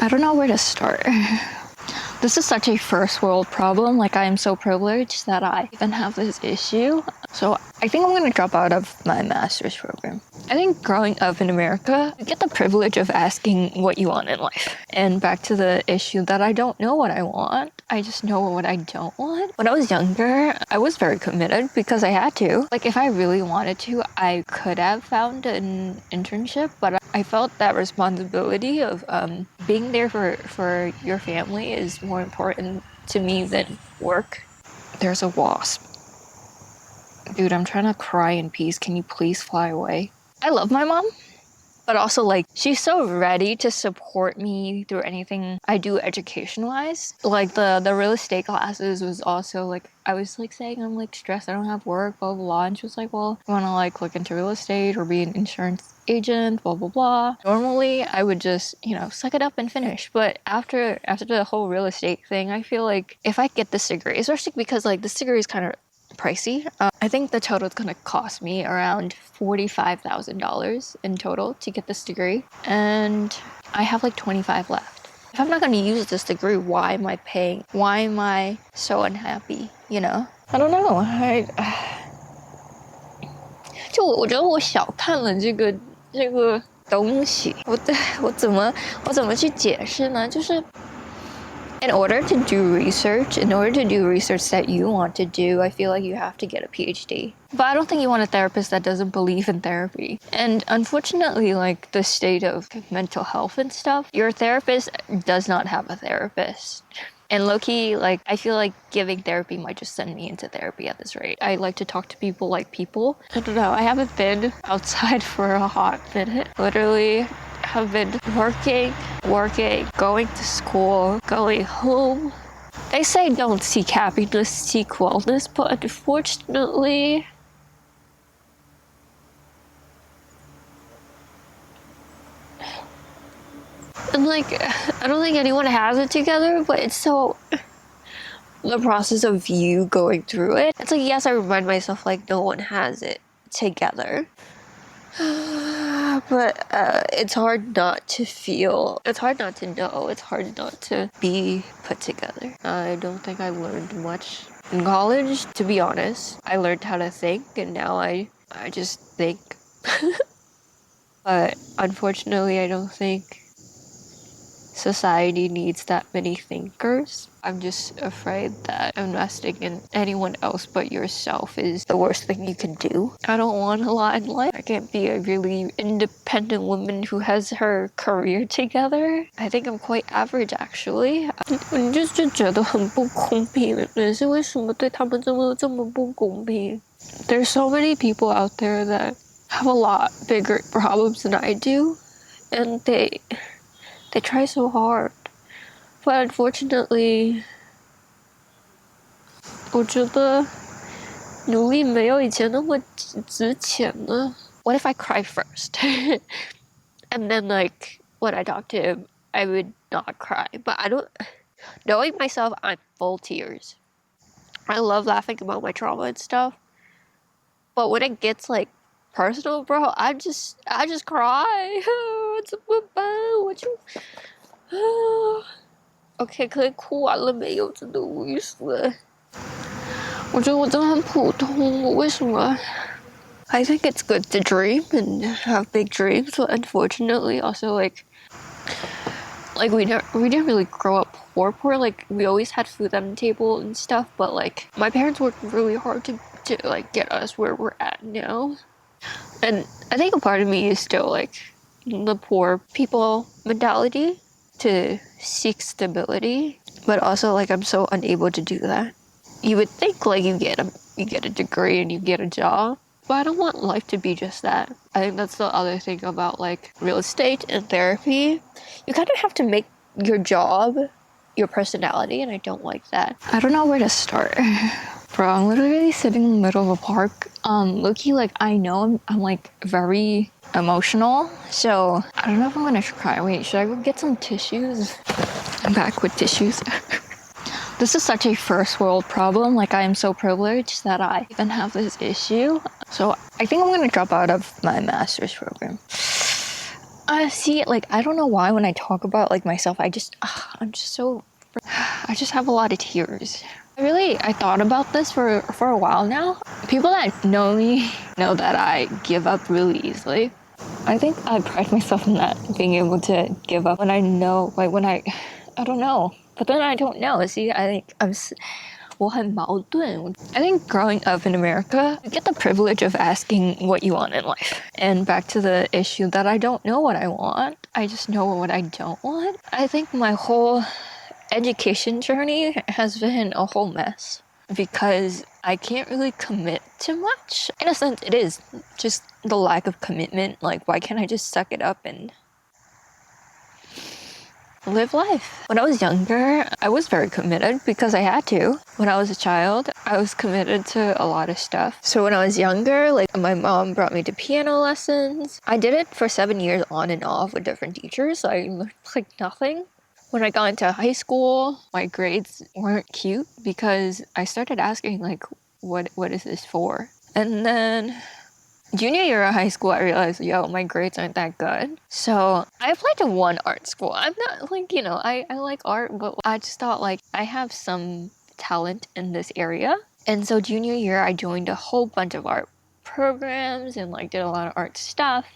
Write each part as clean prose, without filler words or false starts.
I don't know where to start. This is such a first world problem. Like, I am so privileged that I even have this issue. So I think I'm gonna drop out of my master's program. I think growing up in America, you get the privilege of asking what you want in life. And back to the issue that I don't know what I want. I just know what I don't want. When I was younger, I was very committed because I had to. Like, if I really wanted to, I could have found an internship, but I felt that responsibility of being there for your family is more important to me than work. There's a wasp. Dude, I'm trying to cry in peace. Can you please fly away? I love my mom, but also, like, she's so ready to support me through anything I do education-wise. Like, the real estate classes was also, like, I was, like, saying I'm, like, stressed, I don't have work, blah, blah, blah. And she was like, well, you wanna, like, look into real estate or be an insurance agent, blah, blah, blah. Normally, I would just, suck it up and finish. But after the whole real estate thing, I feel like if I get this degree, especially because, like, this degree is kind of pricey. I think the total is gonna cost me around $45,000 in total to get this degree, and I have like 25 left. If I'm not gonna use this degree, why am I paying? Why am I so unhappy? I don't know. 我觉得我小看了这个东西。我怎么去解释呢？就是。In order to do research that you want to do, I feel like you have to get a PhD. But I don't think you want a therapist that doesn't believe in therapy. And unfortunately, like, the state of mental health and stuff, your therapist does not have a therapist. And low-key, like, I feel like giving therapy might just send me into therapy at this rate. I like to talk to people like people. I don't know, I haven't been outside for a hot minute. Literally, have been working, going to school, going home. They say don't seek happiness, seek wellness, but unfortunately, and like, I don't think anyone has it together, but it's so, the process of you going through it, it's like, yes, I remind myself, like, no one has it together. But it's hard not to feel, it's hard not to know, it's hard not to be put together. I don't think I learned much in college, to be honest. I learned how to think, and now I just think. But unfortunately, I don't think society needs that many thinkers. I'm just afraid that investing in anyone else but yourself is the worst thing you can do. I don't want a lot in life. I can't be a really independent woman who has her career together. I think I'm quite average, actually. 我就觉得很不公平，人是为什么对他们这么不公平？ There's so many people out there that have a lot bigger problems than I do, and they try so hard. But unfortunately, 我觉得努力没有以前那么值钱了。What if I cry first? And then, like, when I talk to him, I would not cry. But I don't... Knowing myself, I'm full tears. I love laughing about my trauma and stuff. But when it gets, like, personal, bro, I just cry. 怎么办？我就OK， 可以哭完了没有？真的无语死了。我觉得我真的很普通，我为什么 I think it's good to dream and have big dreams, but unfortunately, also like we didn't really grow up poor. Like, we always had food on the table and stuff, but like my parents worked really hard to like get us where we're at now. And I think a part of me is still like the poor people mentality to seek stability, but also like I'm so unable to do that. You would think like you get a degree and you get a job, but I don't want life to be just that. I think that's the other thing about like real estate and therapy. You kind of have to make your job your personality, and I don't like that. I don't know where to start. Bro, I'm literally sitting in the middle of a park. Low-key, like, I know I'm like very emotional, so I don't know if I'm gonna cry. Wait, should I go get some tissues? I'm back with tissues. This is such a first world problem. Like, I am so privileged that I even have this issue. So I think I'm gonna drop out of my master's program. See, like, I don't know why when I talk about like myself, I'm just so, I just have a lot of tears. I thought about this for a while now. People that know me know that I give up really easily. I think I pride myself in that, being able to give up when I know, like when I don't know. But then I don't know. See, I think I think growing up in America, you get the privilege of asking what you want in life. And back to the issue that I don't know what I want. I just know what I don't want. I think my whole education journey has been a whole mess because I can't really commit to much. In a sense, it is just the lack of commitment. Like, why can't I just suck it up and live life? When I was younger, I was very committed because I had to. When I was a child, I was committed to a lot of stuff. So when I was younger, like my mom brought me to piano lessons. I did it for 7 years on and off with different teachers. So I learned like nothing. When I got into high school, my grades weren't cute because I started asking like, what is this for? And then junior year of high school, I realized, my grades aren't that good. So I applied to one art school. I'm not like, I like art, but I just thought like I have some talent in this area. And so junior year, I joined a whole bunch of art programs and like did a lot of art stuff.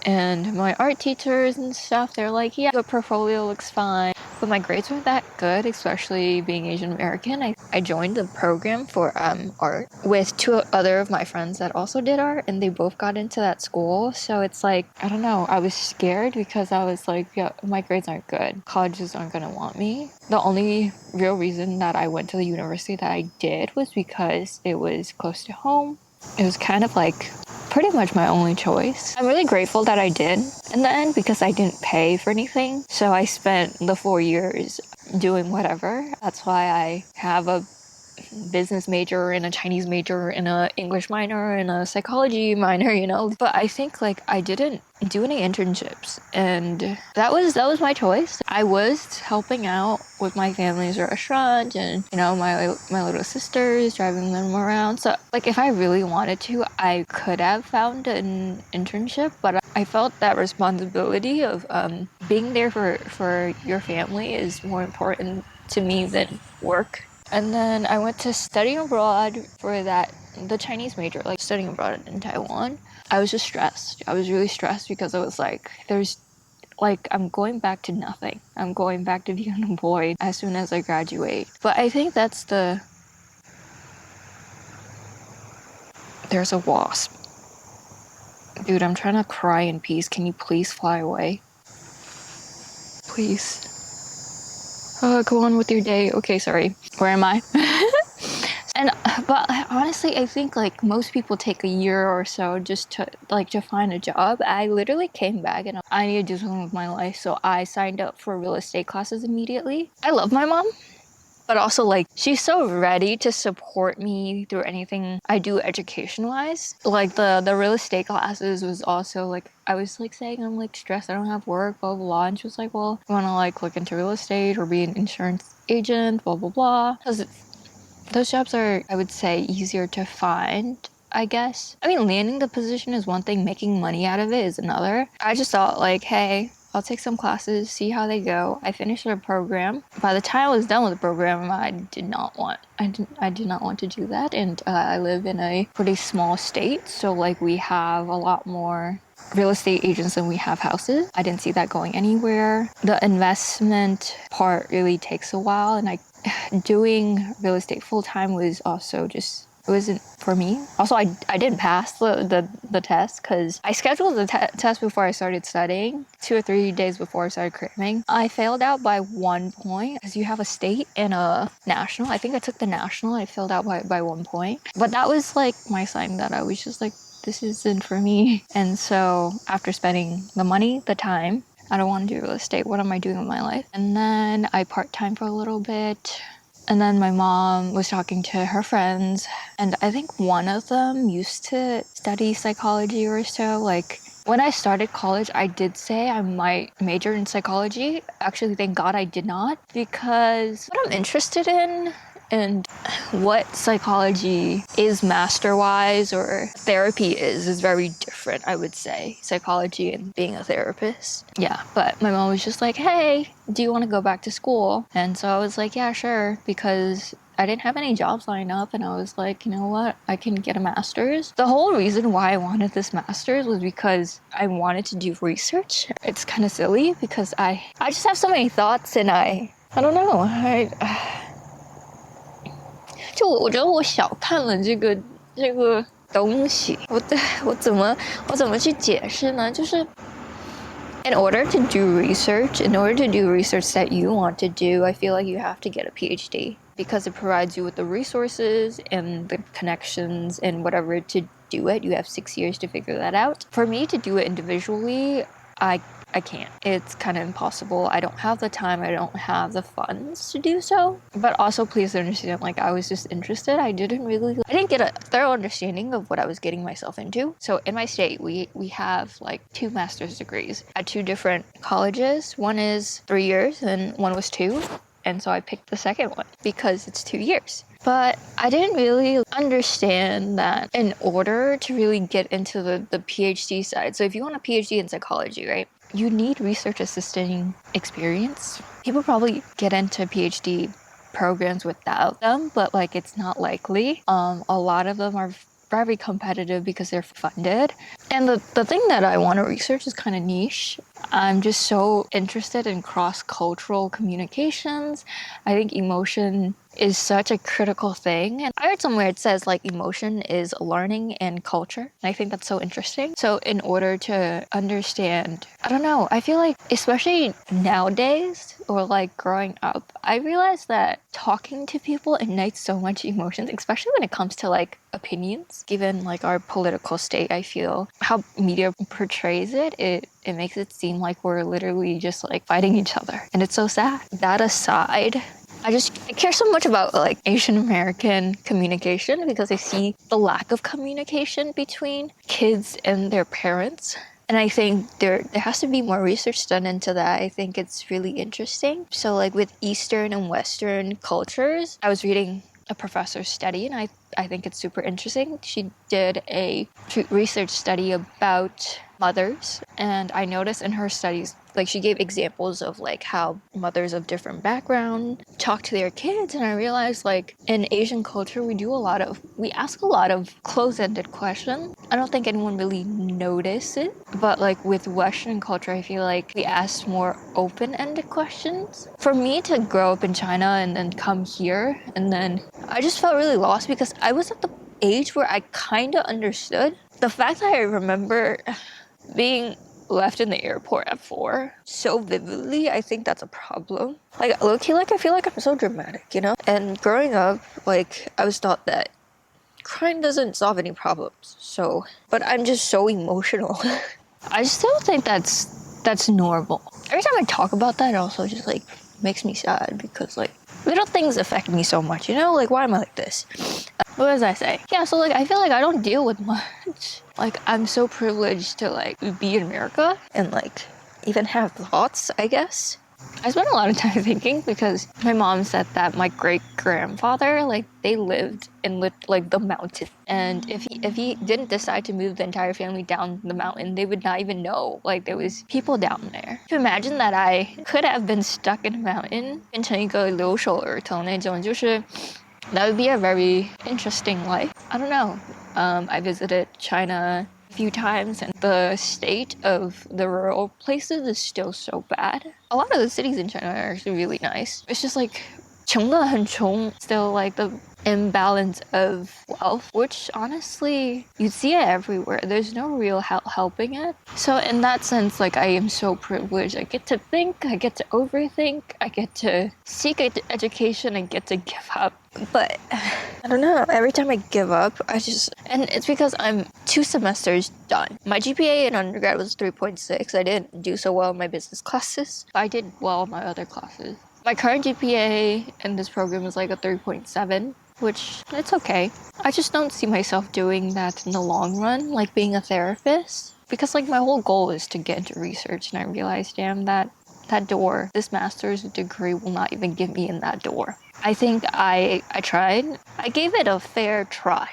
And my art teachers and stuff, they're like, yeah, your portfolio looks fine. But my grades weren't that good, especially being Asian American. I joined the program for art with two other of my friends that also did art, and they both got into that school. So it's like, I don't know, I was scared because I was like, my grades aren't good. Colleges aren't gonna want me. The only real reason that I went to the university that I did was because it was close to home. It was kind of like pretty much my only choice. I'm really grateful that I did in the end because I didn't pay for anything. So I spent the 4 years doing whatever. That's why I have a business major and a Chinese major and a English minor and a psychology minor, But I think like I didn't do any internships, and that was my choice. I was helping out with my family's restaurant and my little sisters, driving them around. So like if I really wanted to, I could have found an internship, but I felt that responsibility of being there for your family is more important to me than work. And then I went to study abroad for the Chinese major, like studying abroad in Taiwan. I was just stressed. I was really stressed because I was like, I'm going back to nothing. I'm going back to being unemployed as soon as I graduate. But I think there's a wasp. Dude, I'm trying to cry in peace. Can you please fly away? Please. Go on with your day. Okay, sorry. Where am I? But honestly, I think like most people take a year or so just to find a job. I literally came back and I need to do something with my life, so I signed up for real estate classes immediately. I love my mom, but also like she's so ready to support me through anything I do education-wise. Like the real estate classes was also like, I was like saying I'm like stressed, I don't have work, blah blah blah, and she was like, well, you want to like look into real estate or be an insurance agent, blah blah blah, because those jobs are, I would say, easier to find, I guess. I mean, landing the position is one thing, making money out of it is another. I just thought like, hey, I'll take some classes, see how they go. I finished the program. By the time I was done with the program, I did not want to do that. And I live in a pretty small state, so like we have a lot more real estate agents than we have houses. I didn't see that going anywhere. The investment part really takes a while, and doing real estate full-time was also just, it wasn't for me. Also, I didn't pass the test because I scheduled the test before I started studying, 2 or 3 days before I started cramming. I failed out by 1 point because you have a state and a national. I think I took the national. I failed out by 1 point. But that was like my sign that I was just like, this isn't for me. And so after spending the money, the time, I don't want to do real estate. What am I doing with my life? And then I part-time for a little bit. And then my mom was talking to her friends. And I think one of them used to study psychology or so. Like when I started college, I did say I might major in psychology. Actually, thank God I did not, because what I'm interested in And what psychology is master-wise or therapy is very different, I would say. Psychology and being a therapist. Yeah, but my mom was just like, hey, do you want to go back to school? And so I was like, yeah, sure, because I didn't have any jobs lined up, and I was like, you know what, I can get a master's. The whole reason why I wanted this master's was because I wanted to do research. It's kind of silly because I just have so many thoughts, and I don't know, 就我觉得我小看了这个东西，我怎么去解释呢？就是 in order to do research that you want to do, I feel like you have to get a PhD because it provides you with the resources and the connections and whatever to do it. You have 6 years to figure that out. For me to do it individually, I can't. It's kind of impossible. I don't have the time. I don't have the funds to do so. But also, please understand, like, I was just interested. I didn't get a thorough understanding of what I was getting myself into. So in my state, we have like 2 master's degrees at 2 different colleges. One is 3 years and one was 2. And so I picked the second one because it's 2 years. But I didn't really understand that in order to really get into the PhD side. So if you want a PhD in psychology, right? You need research assisting experience. People probably get into PhD programs without them, but like it's not likely. A lot of them are very competitive because they're funded. And the thing that I want to research is kind of niche. I'm just so interested in cross-cultural communications. I think emotion is such a critical thing. And I read somewhere it says like emotion is learning and culture. And I think that's so interesting. So in order to understand, I don't know, I feel like especially nowadays or like growing up, I realized that talking to people ignites so much emotions, especially when it comes to like opinions. Given like our political state, I feel how media portrays it makes it seem like we're literally just like fighting each other. And it's so sad. That aside, I care so much about like Asian American communication because I see the lack of communication between kids and their parents. And I think there has to be more research done into that. I think it's really interesting. So like with Eastern and Western cultures, I was reading a professor's study and I think it's super interesting. She did a research study about mothers, and I noticed in her studies, like she gave examples of like how mothers of different background talk to their kids, and I realized like in Asian culture we ask a lot of close-ended questions. I don't think anyone really noticed it, but like with Western culture, I feel like we ask more open-ended questions. For me to grow up in China and then come here, and then I just felt really lost because I was at the age where I kind of understood. The fact that I remember being left in the airport at 4 so vividly, I think that's a problem. Like low-key, like I feel like I'm so dramatic, you know? And growing up, like I was taught that crying doesn't solve any problems. So, but I'm just so emotional. I still think that's normal. Every time I talk about that, it also just like makes me sad because like little things affect me so much, you know? Like why am I like this? What was I say? Yeah, so like I feel like I don't deal with much. Like I'm so privileged to like be in America and like even have thoughts, I guess. I spent a lot of time thinking because my mom said that my great-grandfather, like they lived in like the mountain, and if he didn't decide to move the entire family down the mountain, they would not even know like there was people down there. To imagine that I could have been stuck in a mountain, 变成一个留守儿童那种，就是 that would be a very interesting life. I don't know. I visited China a few times, and the state of the rural places is still so bad. A lot of the cities in China are actually really nice. It's just like 穷得很穷, still like the imbalance of wealth, which honestly, you see it everywhere. There's no real helping it. So in that sense, like I am so privileged. I get to think, I get to overthink, I get to seek education, and get to give up. But I don't know, every time I give up, and it's because I'm 2 semesters done. My GPA in undergrad was 3.6. I didn't do so well in my business classes. I did well in my other classes. My current GPA in this program is like a 3.7, which it's okay. I just don't see myself doing that in the long run, like being a therapist. Because like my whole goal is to get into research, and I realized, damn, that that door, this master's degree will not even get me in that door. I think I tried. I gave it a fair try.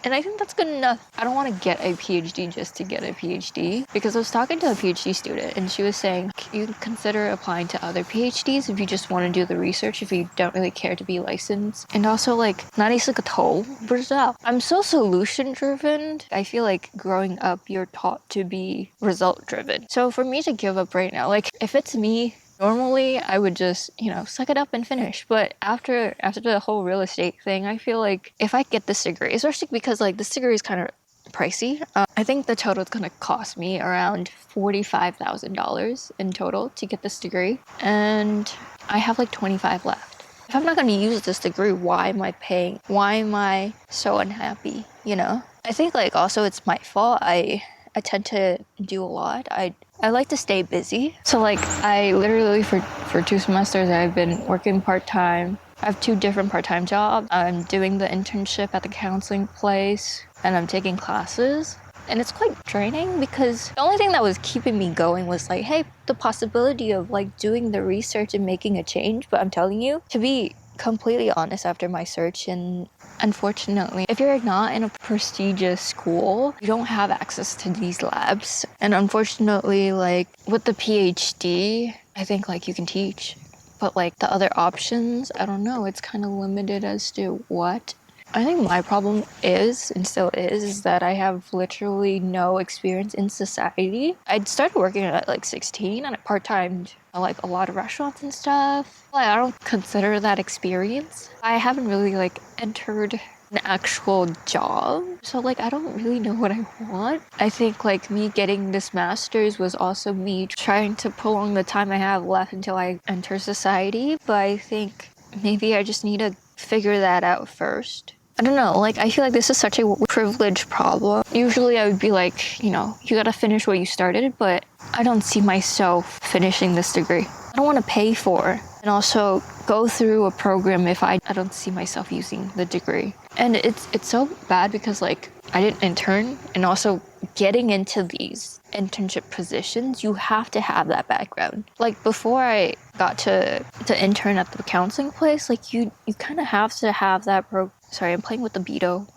And I think that's good enough. I don't want to get a PhD just to get a PhD, because I was talking to a PhD student and she was saying you consider applying to other PhDs if you just want to do the research, if you don't really care to be licensed. And also like I'm so solution driven. I feel like growing up you're taught to be result driven. So for me to give up right now, like if it's me, normally I would just, suck it up and finish. But after the whole real estate thing, I feel like if I get this degree, especially because like this degree is kind of pricey, I think the total is gonna cost me around $45,000 in total to get this degree, and I have like 25 left. If I'm not gonna use this degree, why am I paying? Why am I so unhappy? I think like also it's my fault. I tend to do a lot. I like to stay busy. So like I literally for 2 semesters I've been working part-time. I have 2 different part-time jobs. I'm doing the internship at the counseling place and I'm taking classes. And it's quite draining because the only thing that was keeping me going was like, hey, the possibility of like doing the research and making a change. But I'm telling you, to be completely honest, after my search, and unfortunately, if you're not in a prestigious school, you don't have access to these labs. And unfortunately, like with the PhD, I think like you can teach, but like the other options, I don't know, it's kind of limited as to what. I think my problem is, and still is that I have literally no experience in society. I started working at like 16 and I part-timed like a lot of restaurants and stuff. Like, I don't consider that experience. I haven't really like entered an actual job. So like I don't really know what I want. I think like me getting this master's was also me trying to prolong the time I have left until I enter society. But I think maybe I just need to figure that out first. I don't know, like I feel like this is such a privilege problem. Usually I would be like, you gotta finish what you started, but I don't see myself finishing this degree. I don't want to pay for and also go through a program if I don't see myself using the degree. And it's so bad because like I didn't intern, and also getting into these internship positions, you have to have that background. Like before I got to intern at the counseling place, like you kind of have to have that Sorry, I'm playing with the Beto.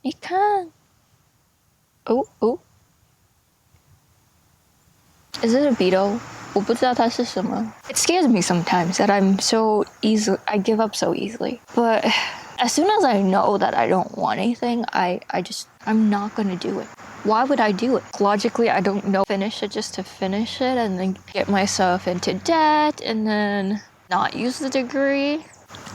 You can. Oh. Is it a Beto? 我不知道它是什么. It scares me sometimes that I give up so easily. But as soon as I know that I don't want anything, I'm not gonna do it. Why would I do it? Logically, I don't know. Finish it just to finish it and then get myself into debt and then not use the degree.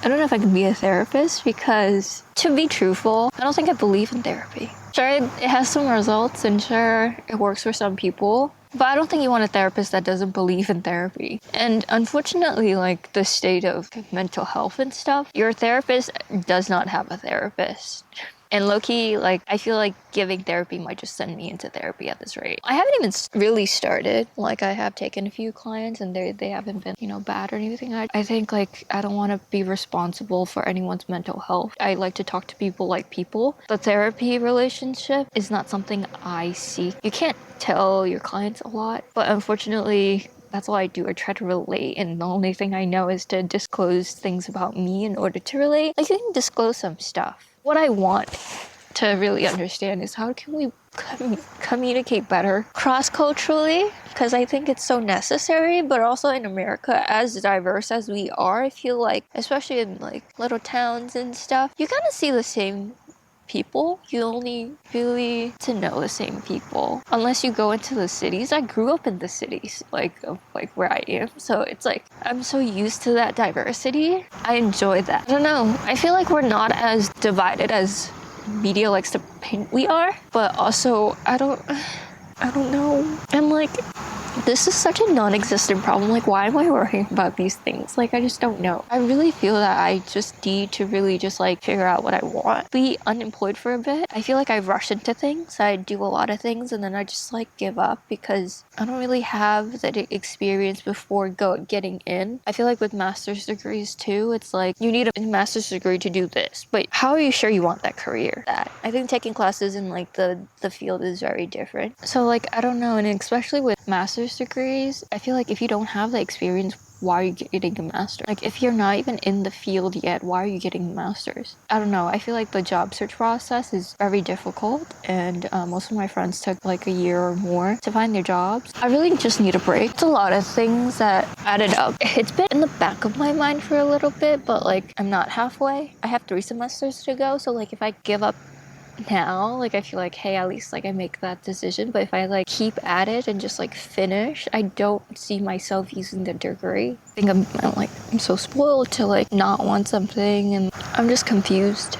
I don't know if I can be a therapist because, to be truthful, I don't think I believe in therapy. Sure, it has some results and sure, it works for some people. But I don't think you want a therapist that doesn't believe in therapy. And unfortunately, like the state of mental health and stuff, your therapist does not have a therapist. And low-key, like, I feel like giving therapy might just send me into therapy at this rate. I haven't even really started. Like, I have taken a few clients and they haven't been, bad or anything. I think, like, I don't want to be responsible for anyone's mental health. I like to talk to people like people. The therapy relationship is not something I seek. You can't tell your clients a lot, but unfortunately, that's all I do. I try to relate, and the only thing I know is to disclose things about me in order to relate. Like, you can disclose some stuff. What I want to really understand is how can we communicate better cross-culturally, because I think it's so necessary. But also in America, as diverse as we are, I feel like, especially in like little towns and stuff, you kind of see the same people. You only really to know the same people unless you go into the cities. I grew up in the cities, like where I am, so it's like I'm so used to that diversity. I enjoy that. I don't know, I feel like we're not as divided as media likes to paint we are, but also I don't know. And like, this is such a non-existent problem. Like, why am I worrying about these things? Like, I just don't know. I really feel that I just need to really just like figure out what I want. Be unemployed for a bit. I feel like I rush into things. I do a lot of things and then I just like give up because I don't really have that experience before getting in. I feel like with master's degrees too, it's like you need a master's degree to do this. But how are you sure you want that career? I think taking classes in like the field is very different. So like, I don't know. And especially with master's degrees, I feel like if you don't have the experience, why are you getting a master? Like, if you're not even in the field yet, why are you getting a master's? I don't know. I feel like the job search process is very difficult, and most of my friends took like a year or more to find their jobs. I really just need a break. It's a lot of things that added up. It's been in the back of my mind for a little bit, but like, I'm not halfway. I have 3 semesters to go, so like, if I give up now, like, I feel like, hey, at least like I make that decision. But if I like keep at it and just like finish, I don't see myself using the degree. I think I'm so spoiled to like not want something, and I'm just confused,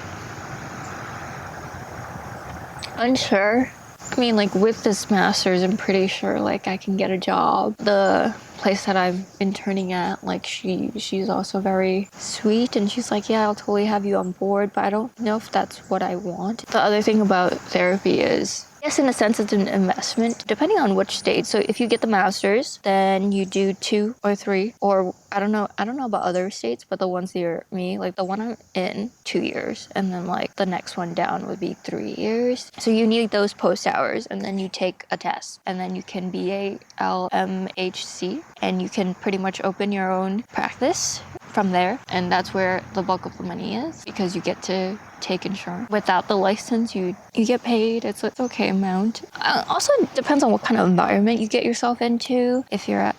unsure. I mean, like, with this master's, I'm pretty sure like I can get a job. The place that I'm interning at, like, she's also very sweet, and she's like, yeah, I'll totally have you on board, but I don't know if that's what I want. The other thing about therapy is, yes, in a sense, it's an investment, depending on which stage. So if you get the master's, then you do 2 or 3, or I don't know about other states, but the ones near me, like the one I'm in, 2 years, and then like the next one down would be 3 years. So you need those post hours, and then you take a test, and then you can be a LMHC, and you can pretty much open your own practice from there, and that's where the bulk of the money is, because you get to take insurance. Without the license, you get paid. It's an okay amount. Also, it depends on what kind of environment you get yourself into. If you're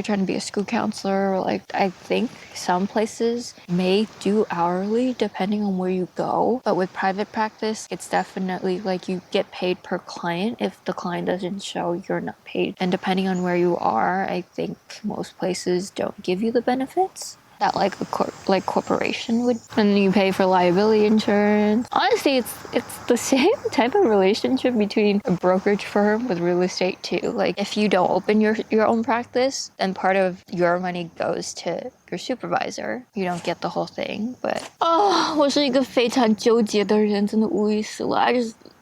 trying to be a school counselor, or like, I think some places may do hourly depending on where you go. But with private practice, it's definitely like you get paid per client. If the client doesn't show, you're not paid. And depending on where you are, I think most places don't give you the benefits that like a corporation would, and you pay for liability insurance. Honestly, it's the same type of relationship between a brokerage firm with real estate too. Like, if you don't open your own practice, then part of your money goes to your supervisor. You don't get the whole thing. But 我是一个非常纠结的人，真的无语死了。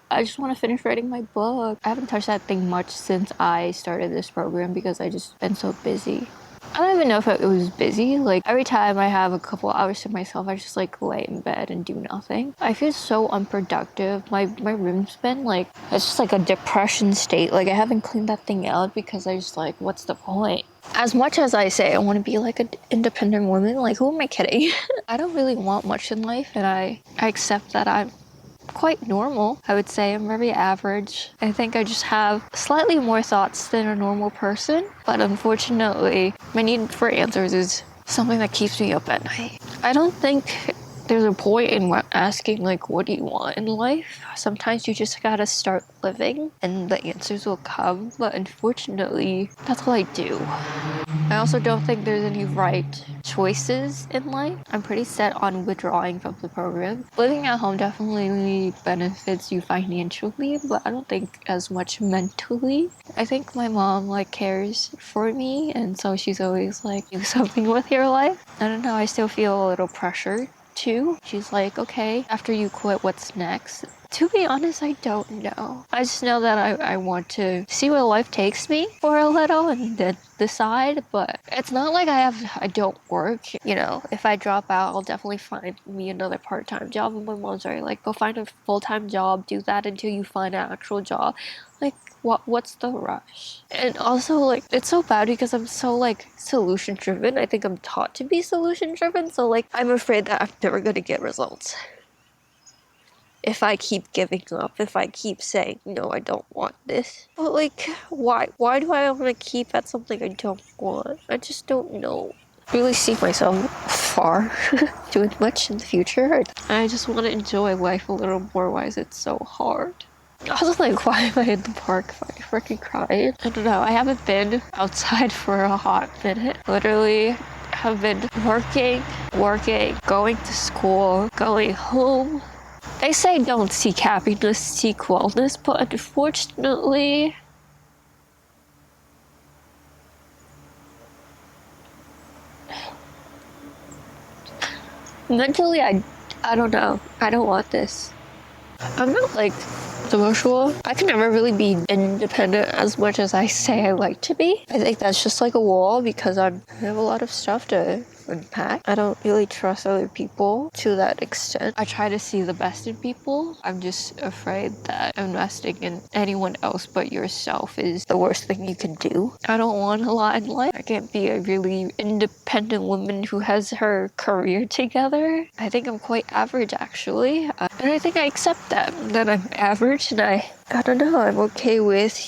I just want to finish writing my book. I haven't touched that thing much since I started this program because I just been so busy. I don't even know if it was busy. Like, every time I have a couple hours to myself, I just like lay in bed and do nothing. I feel so unproductive. My room's been like, it's just like a depression state. Like, I haven't cleaned that thing out because I just like, what's the point? As much as I say I want to be like an independent woman, like, who am I kidding? I don't really want much in life, and I accept that I'm quite normal. I would say I'm very average. I think I just have slightly more thoughts than a normal person, but unfortunately, my need for answers is something that keeps me up at night. I don't think there's a point in asking, like, what do you want in life? Sometimes you just gotta start living and the answers will come, but unfortunately, that's what I do. I also don't think there's any right choices in life. I'm pretty set on withdrawing from the program. Living at home definitely benefits you financially, but I don't think as much mentally. I think my mom like cares for me, and so she's always like, do something with your life. I don't know, I still feel a little pressured too. She's like, okay, after you quit, what's next? To be honest, I don't know. I just know that I want to see where life takes me for a little and then decide, but it's not like I don't work. You know, if I drop out, I'll definitely find me another part-time job. And my mom's already like, go find a full-time job, do that until you find an actual job. Like, what's the rush? And also, like, it's so bad because I'm so like solution driven. I think I'm taught to be solution driven, so like, I'm afraid that I'm never gonna get results if I keep giving up, if I keep saying, no, I don't want this. But like, why do I want to keep at something I don't want? I just don't know. I really see myself far doing much in the future. I just want to enjoy life a little more. Why is it so hard? I was like, why am I in the park? I freaking cried. I don't know. I haven't been outside for a hot minute. Literally have been working, going to school, going home. They say don't seek happiness, seek wellness, but unfortunately, mentally, I don't know. I don't want this. I'm not like 怎么说? I can never really be independent as much as I say I like to be. I think that's just like a wall because I have a lot of stuff to unpack. I don't really trust other people to that extent. I try to see the best in people. I'm just afraid that investing in anyone else but yourself is the worst thing you can do. I don't want a lot in life. I can't be a really independent woman who has her career together. I think I'm quite average actually. And I think I accept that I'm average, and I don't know, I'm okay with,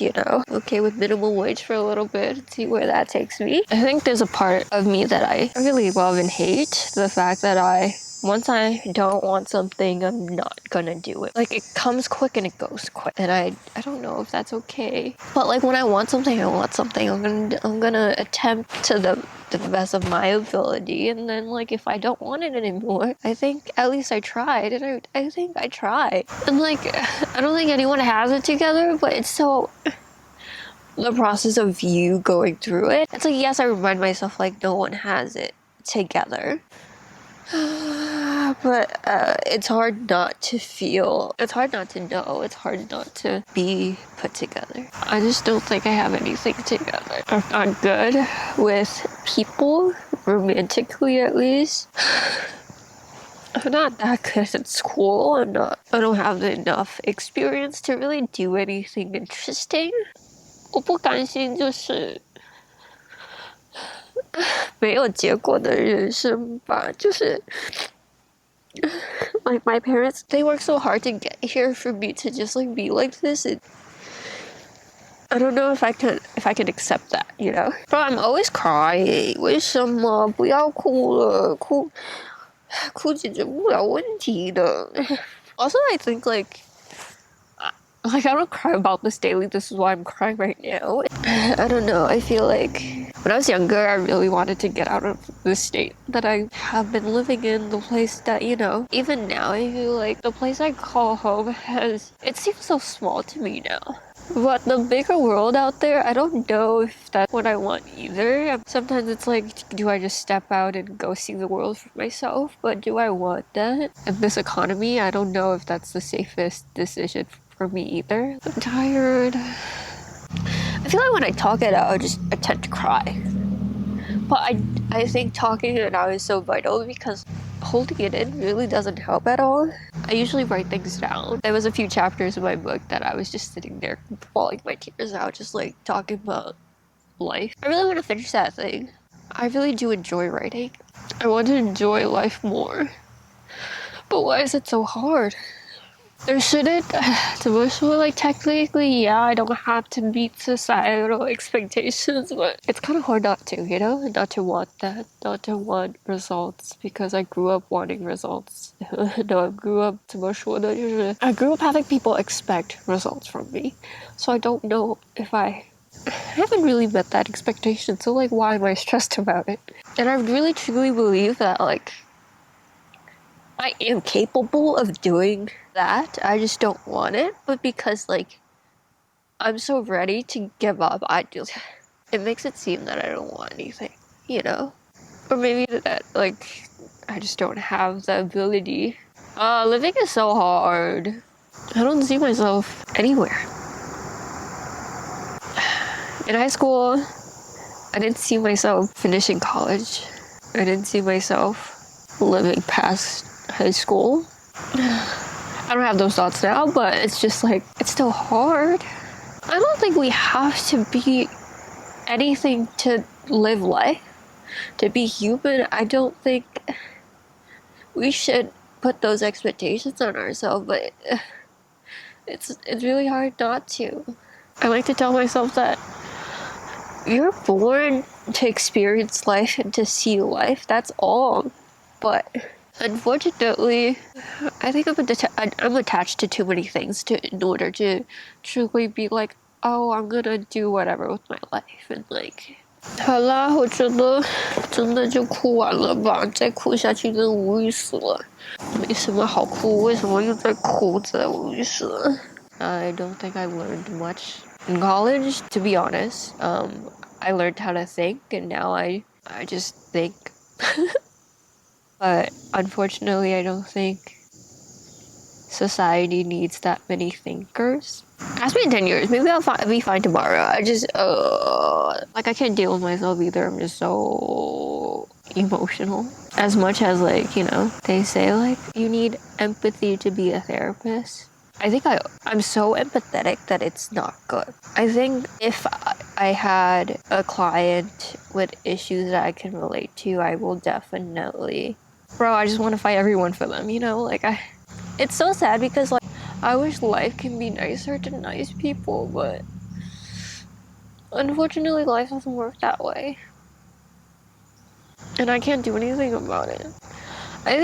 okay with minimum wage for a little bit and see where that takes me. I think there's a part of me that I really love and hate. The fact that once I don't want something, I'm not gonna do it. Like, it comes quick and it goes quick. And I don't know if that's okay. But like, when I want something, I want something. I'm gonna attempt to the best of my ability. And then like, if I don't want it anymore, I think at least I tried. And I think I tried. And like, I don't think anyone has it together, but it's so... the process of you going through it. It's like, yes, I remind myself like no one has it together. But it's hard not to feel, it's hard not to know, it's hard not to be put together. I just don't think I have anything together. I'm not good with people, romantically at least. I'm not that good at school. I don't have enough experience to really do anything interesting. 我不甘心就是没有结果的人生吧，就是 like my parents, they work so hard to get here for me to just like be like this. I don't know if I can accept that, But I'm always crying. 为什么不要哭了？哭解决不了问题的。Also, I think like I don't cry about this daily. This is why I'm crying right now. I don't know. I feel like when I was younger, I really wanted to get out of the state that I have been living in, the place that, even now I feel like the place I call home it seems so small to me now. But the bigger world out there, I don't know if that's what I want either. Sometimes it's like, do I just step out and go see the world for myself? But do I want that? In this economy, I don't know if that's the safest decision for me either. I'm tired. I feel like when I talk it out, I tend to cry. But I think talking it out is so vital because holding it in really doesn't help at all. I usually write things down. There was a few chapters in my book that I was just sitting there bawling my tears out, just like talking about life. I really want to finish that thing. I really do enjoy writing. I want to enjoy life more. But why is it so hard? There shouldn't, like technically, yeah, I don't have to meet societal expectations, but it's kind of hard not to, not to want that, not to want results, because I grew up wanting results. No, I grew up having people expect results from me, so I don't know if I haven't really met that expectation, so like, why am I stressed about it? And I really truly believe that like, I am capable of doing that. I just don't want it. But because like I'm so ready to give up, it makes it seem that I don't want anything, Or maybe that like I just don't have the ability. Living is so hard. I don't see myself anywhere. In high school, I didn't see myself finishing college. I didn't see myself living past high school. I don't have those thoughts now, but it's just like, it's still hard. I don't think we have to be anything to live life, to be human. I don't think we should put those expectations on ourselves, but it's really hard not to. I like to tell myself that you're born to experience life and to see life, that's all. But unfortunately, I think I'm attached to too many things in order to truly be like, oh, I'm gonna do whatever with my life and like. 好啦，我觉得真的就哭完了吧，再哭下去真的无语死了。没什么好哭，为什么又在哭？真的无语死了。I don't think I learned much in college, to be honest. I learned how to think, and now I just think. But unfortunately, I don't think society needs that many thinkers. Ask me in 10 years, maybe I'll be fine tomorrow. I just, like, I can't deal with myself either. I'm just so emotional. As much as, like, you know, they say, like, you need empathy to be a therapist. I think I'm so empathetic that it's not good. I think if I had a client with issues that I can relate to, I will definitely... Bro, I just want to fight everyone for them, you know? Like, it's so sad because, like, I wish life can be nicer to nice people, but unfortunately life doesn't work that way. And I can't do anything about it. I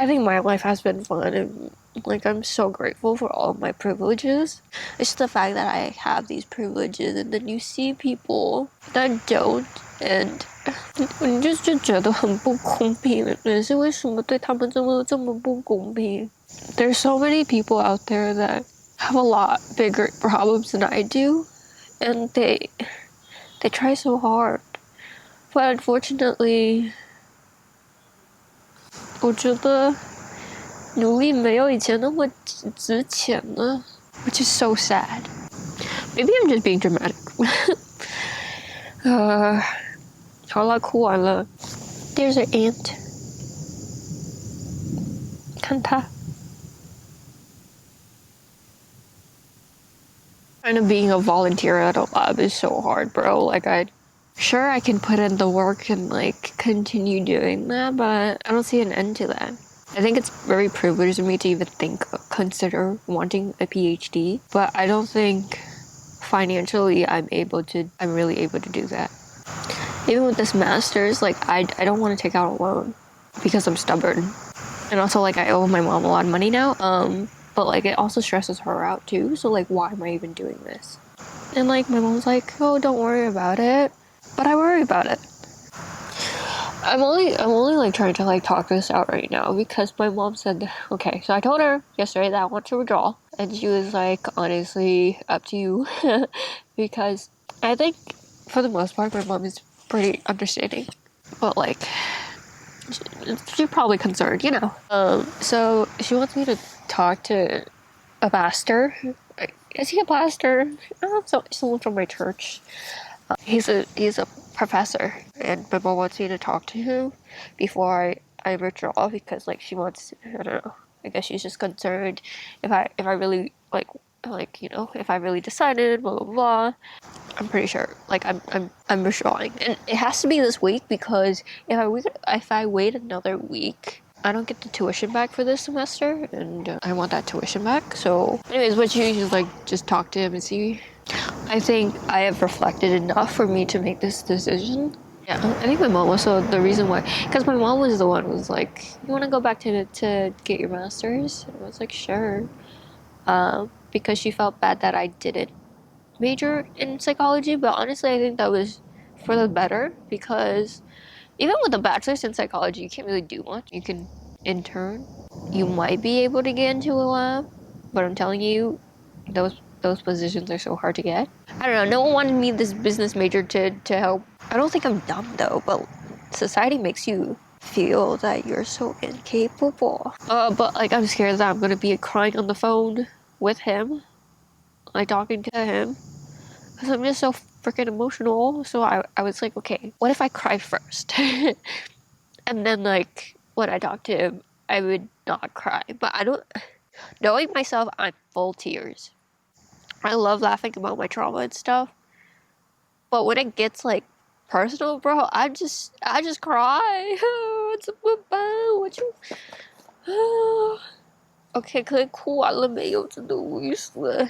think my life has been fun, and like I'm so grateful for all of my privileges. It's just the fact that I have these privileges, and then you see people that don't, and 你就觉得很不公平，人是为什么对他们这么不公平？ There's so many people out there that have a lot bigger problems than I do, and they try so hard, but unfortunately, 我觉得努力没有以前那么值钱了 which is so sad. Maybe I'm just being dramatic. 好了，哭完了。There's an ant. 看它。Kind of being a volunteer at a lab is so hard, bro. Like, sure I can put in the work and like continue doing that, but I don't see an end to that. I think it's very privileged of me to even consider wanting a PhD, but I don't think financially I'm really able to do that. Even with this master's, like I don't want to take out a loan because I'm stubborn. And also, like, I owe my mom a lot of money now, but like it also stresses her out too, so like why am I even doing this? And like my mom's like, oh, don't worry about it, but I worry about it. I'm only like trying to like talk this out right now because my mom said, okay, so I told her yesterday that I want to withdraw, and she was like, honestly, up to you. Because I think for the most part my mom is pretty understanding, but like she's probably concerned, you know. So she wants me to talk to a pastor. Is he a pastor? So someone from my church. He's a professor, and my mom wants me to talk to him before I withdraw because like she wants, I don't know, I guess she's just concerned if I really like you know, if I really decided blah blah blah. I'm pretty sure like I'm withdrawing, and it has to be this week because if I wait another week, I don't get the tuition back for this semester, and I want that tuition back. So anyways, what you just like just talk to him and see. I think I have reflected enough for me to make this decision. Yeah, I think my mom also the reason why, because my mom was the one who was like, you want to go back to get your master's? And I was like, sure, because she felt bad that I didn't major in psychology, but honestly I think that was for the better, because even with a bachelor's in psychology you can't really do much. You can intern, you might be able to get into a lab, but I'm telling you, those positions are so hard to get. I don't know, no one wanted me this business major to help. I don't think I'm dumb though, but society makes you feel that you're so incapable. But like I'm scared that I'm gonna be crying on the phone with him, like talking to him, because I'm just so freaking emotional. So I was like, okay, what if I cry first? And then like when I talk to him, I would not cry. But I don't, knowing myself, I'm full tears. I love laughing about my trauma and stuff. But when it gets like personal, bro, I just cry. What's up about you? Okay, 可以哭完了没有？真的无语死了。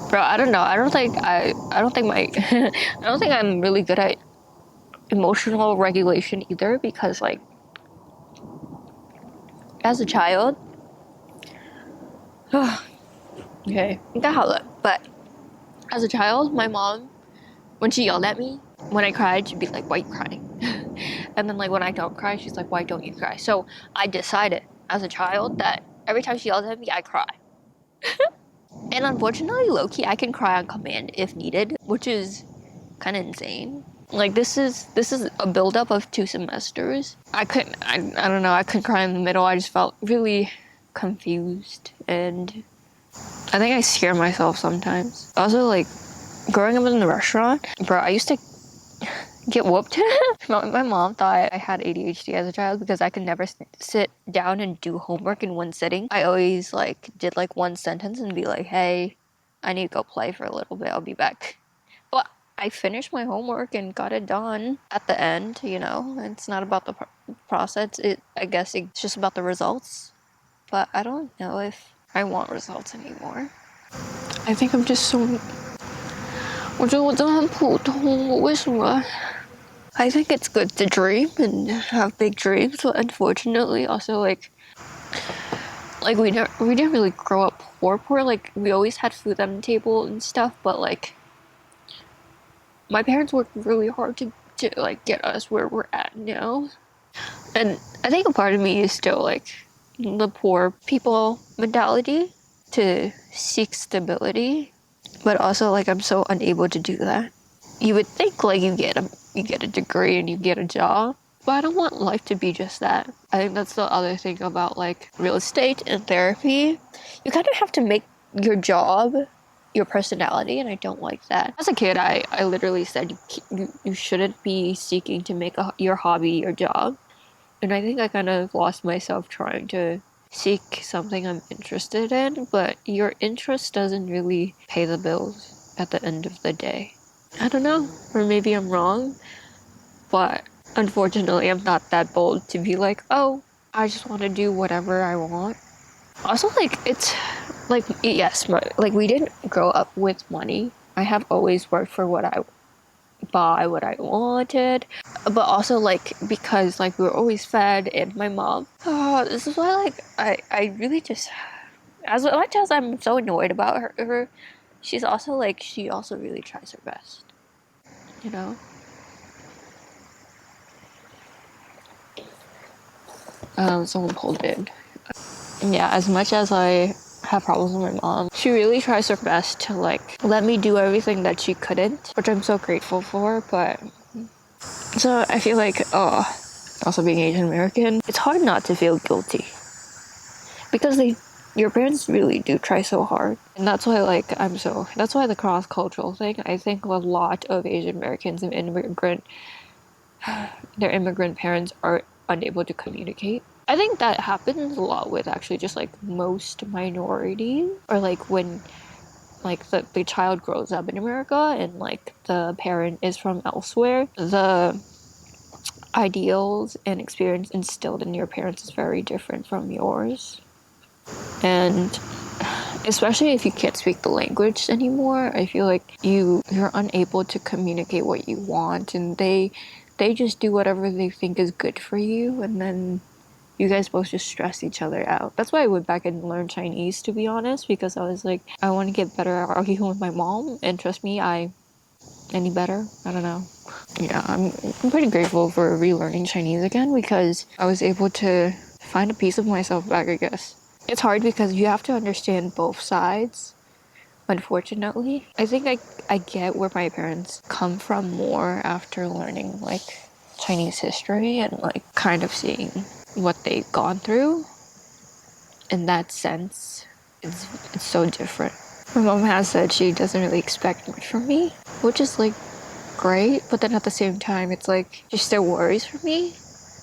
Bro, I don't know. I don't think I'm really good at emotional regulation either, because like as a child, okay, 应该好了. But as a child, my mom, when she yelled at me, when I cried, she'd be like, why are you crying? And then like when I don't cry, she's like, why don't you cry? So I decided as a child that every time she yells at me, I cry. And unfortunately, low-key, I can cry on command if needed, which is kind of insane. Like this is a buildup of 2 semesters. I don't know, I couldn't cry in the middle. I just felt really confused, and I think I scare myself sometimes. Also, like, growing up in the restaurant, bro, I used to get whooped. My mom thought I had ADHD as a child because I could never sit down and do homework in one sitting. I always, like, did, like, one sentence and be like, hey, I need to go play for a little bit. I'll be back. But I finished my homework and got it done at the end, you know. It's not about the process. I guess it's just about the results. But I don't know if I want results anymore. I think I'm just so... 我觉得我真的很普通，我为什么 I think it's good to dream and have big dreams, but unfortunately also like we didn't really grow up poor. Like we always had food on the table and stuff, but like my parents worked really hard to like get us where we're at now. And I think a part of me is still like the poor people mentality to seek stability, but also like I'm so unable to do that. You would think like you get a degree and you get a job, but I don't want life to be just that. I think that's the other thing about like real estate and therapy. You kind of have to make your job your personality, and I don't like that. As a kid, I literally said you shouldn't be seeking to make your hobby your job, and I think I kind of lost myself trying to seek something I'm interested in, but your interest doesn't really pay the bills at the end of the day. I don't know, or maybe I'm wrong, but unfortunately I'm not that bold to be like, oh, I just want to do whatever I want. Also, like, it's like, yes, like we didn't grow up with money. I have always worked for what I buy what I wanted, but also like because like we were always fed, and my mom, this is why like I really just, as much as I'm so annoyed about her, she's also like, she also really tries her best, you know. Someone pulled in. Yeah, as much as I have problems with my mom, she really tries her best to like let me do everything that she couldn't, which I'm so grateful for. But so I feel like, also being Asian American, it's hard not to feel guilty because your parents really do try so hard, and that's why like that's why the cross cultural thing. I think a lot of Asian Americans and their immigrant parents are unable to communicate. I think that happens a lot with actually just like most minorities, or like when like the child grows up in America and like the parent is from elsewhere, the ideals and experience instilled in your parents is very different from yours. And especially if you can't speak the language anymore, I feel like you're unable to communicate what you want, and they just do whatever they think is good for you, and then you guys both just stress each other out. That's why I went back and learned Chinese, to be honest, because I was like, I want to get better at arguing with my mom, and trust me, any better? I don't know. Yeah, I'm pretty grateful for relearning Chinese again, because I was able to find a piece of myself back, I guess. It's hard because you have to understand both sides, unfortunately. I think I get where my parents come from more after learning like Chinese history and like kind of seeing what they've gone through. In that sense, it's so different. My mom has said she doesn't really expect much from me, which is like great, but then at the same time it's like she still worries for me,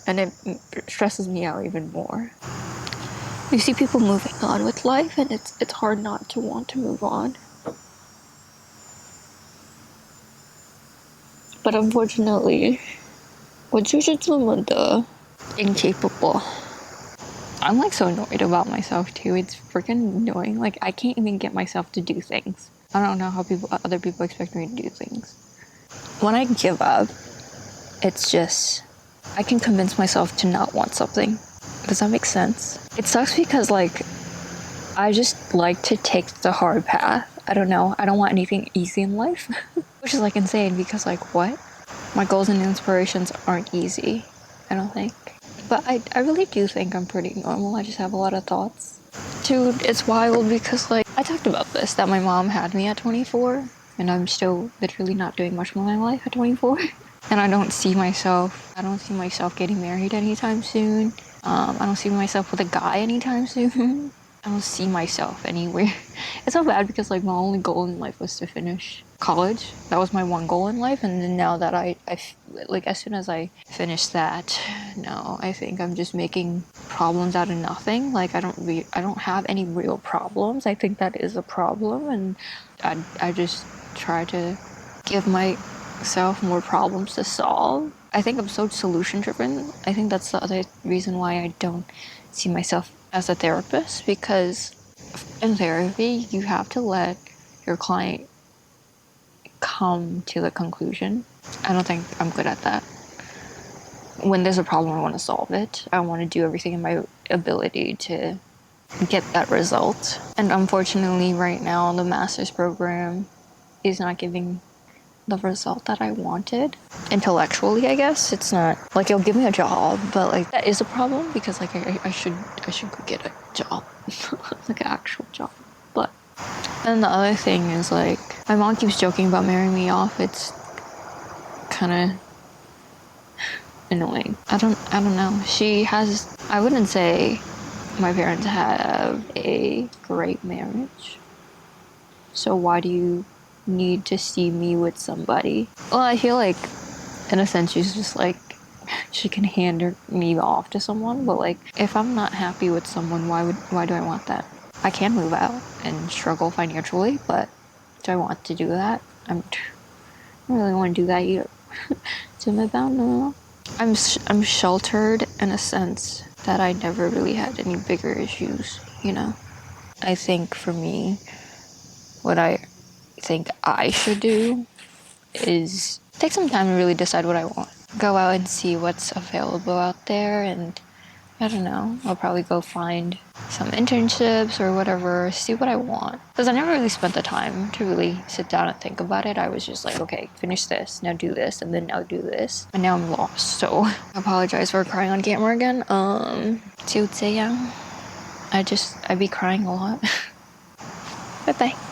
and it stresses me out even more. You see people moving on with life, and it's hard not to want to move on. But unfortunately, 我就是这么的 incapable. I'm like so annoyed about myself too. It's freaking annoying. Like I can't even get myself to do things. I don't know how other people expect me to do things. When I give up, it's just I can convince myself to not want something. Does that make sense? It sucks because like I just like to take the hard path. I don't know. I don't want anything easy in life, which is like insane because like what? My goals and inspirations aren't easy, I don't think. But I really do think I'm pretty normal. I just have a lot of thoughts. Dude, it's wild because like I talked about this, that my mom had me at 24, and I'm still literally not doing much with my life at 24. And I don't see myself getting married anytime soon. I don't see myself with a guy anytime soon. I don't see myself anywhere. It's so bad because like my only goal in life was to finish college. That was my one goal in life, and then now that like as soon as I finish that, no, I think I'm just making problems out of nothing. Like I don't have any real problems. I think that is a problem, and I just try to give myself more problems to solve. I think I'm so solution driven. I think that's the other reason why I don't see myself as a therapist, because in therapy you have to let your client come to the conclusion. I don't think I'm good at that. When there's a problem, I want to solve it. I want to do everything in my ability to get that result. And unfortunately, right now, the master's program is not giving the result that I wanted. Intellectually, I guess. It's not like it'll give me a job, but like that is a problem because like I should go get a job. Like an actual job. But and the other thing is like my mom keeps joking about marrying me off. It's kinda annoying. I don't know. I wouldn't say my parents have a great marriage. So why do you need to see me with somebody? Well, I feel like in a sense she's just like she can hand me off to someone, but like if I'm not happy with someone, why do I want that? I can move out and struggle financially, but do I want to do that? I don't really want to do that either. So no. I'm sheltered in a sense that I never really had any bigger issues, you know? I think for me, what I think I should do is take some time to really decide what I want. Go out and see what's available out there, and I don't know, I'll probably go find some internships or whatever, see what I want. Because I never really spent the time to really sit down and think about it. I was just like, okay, finish this, now do this, and then now do this. And now I'm lost, so I apologize for crying on camera again. 就这样. I be crying a lot. Bye-bye.